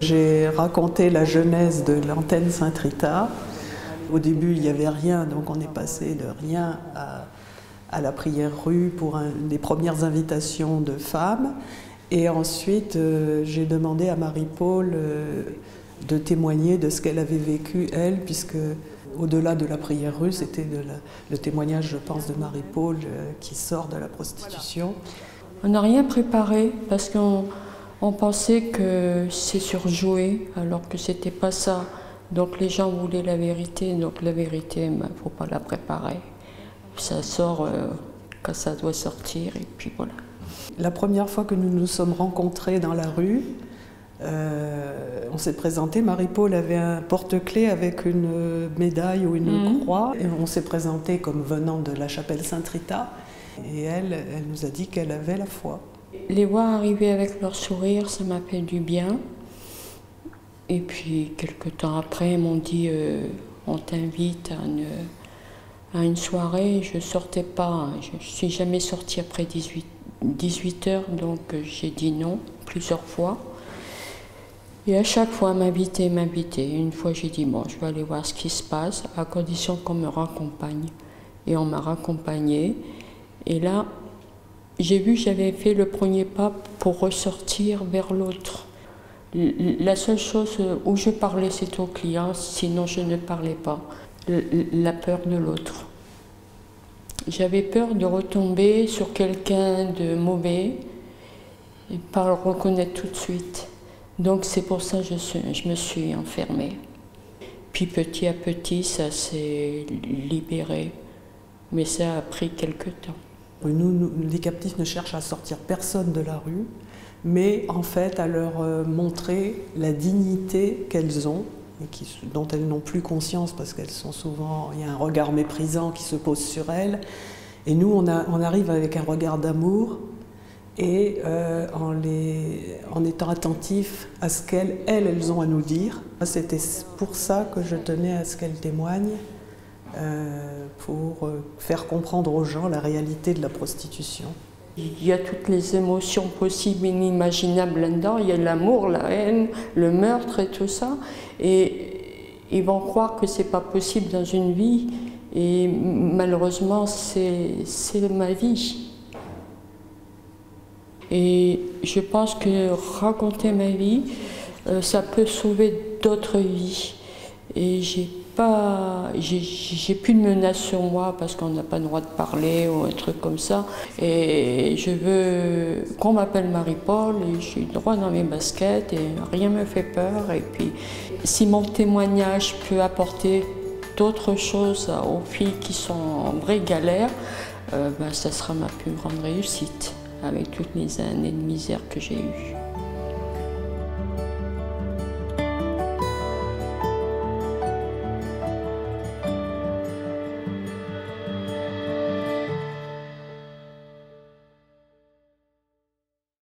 J'ai raconté la genèse de l'antenne Sainte-Rita. Au début, il n'y avait rien, donc on est passé de rien à la prière rue pour des premières invitations de femmes. Et ensuite, j'ai demandé à Marie-Paul de témoigner de ce qu'elle avait vécu, elle, puisque au-delà de la prière rue, c'était le témoignage, je pense, de Marie-Paul qui sort de la prostitution. On n'a rien préparé parce qu'on pensait que c'est surjoué, alors que c'était pas ça. Donc les gens voulaient la vérité, donc la vérité, il ne faut pas la préparer. Ça sort quand ça doit sortir, et puis voilà. La première fois que nous nous sommes rencontrés dans la rue, on s'est présenté. Marie-Paul avait un porte-clés avec une médaille ou une croix. Et on s'est présenté comme venant de la chapelle Sainte-Rita. Et elle nous a dit qu'elle avait la foi. Les voir arriver avec leur sourire, ça m'a fait du bien. Et puis, quelques temps après, ils m'ont dit on t'invite à une soirée. Je ne sortais pas, je ne suis jamais sortie après 18 heures, donc j'ai dit non plusieurs fois. Et à chaque fois, m'inviter. Une fois, j'ai dit bon, je vais aller voir ce qui se passe, à condition qu'on me raccompagne. Et on m'a raccompagnée. Et là, j'ai vu que j'avais fait le premier pas pour ressortir vers l'autre. La seule chose où je parlais, c'était aux clients, sinon je ne parlais pas. La peur de l'autre. J'avais peur de retomber sur quelqu'un de mauvais et pas le reconnaître tout de suite. Donc c'est pour ça que je me suis enfermée. Puis petit à petit, ça s'est libéré, mais ça a pris quelque temps. Nous, les captifs ne cherchent à sortir personne de la rue, mais en fait à leur montrer la dignité qu'elles ont, et dont elles n'ont plus conscience parce qu'elles sont souvent, il y a un regard méprisant qui se pose sur elles. Et nous, on arrive avec un regard d'amour et en étant attentifs à ce qu'elles ont à nous dire. C'était pour ça que je tenais à ce qu'elles témoignent. Pour faire comprendre aux gens la réalité de la prostitution. Il y a toutes les émotions possibles et inimaginables là-dedans. Il y a l'amour, la haine, le meurtre et tout ça. Et ils vont croire que c'est pas possible dans une vie. Et malheureusement, c'est ma vie. Et je pense que raconter ma vie, ça peut sauver d'autres vies. Et j'ai plus de menaces sur moi parce qu'on n'a pas le droit de parler ou un truc comme ça. Et je veux qu'on m'appelle Marie-Paul et je suis droit dans mes baskets et rien ne me fait peur. Et puis, si mon témoignage peut apporter d'autres choses aux filles qui sont en vraie galère, ça sera ma plus grande réussite avec toutes les années de misère que j'ai eues.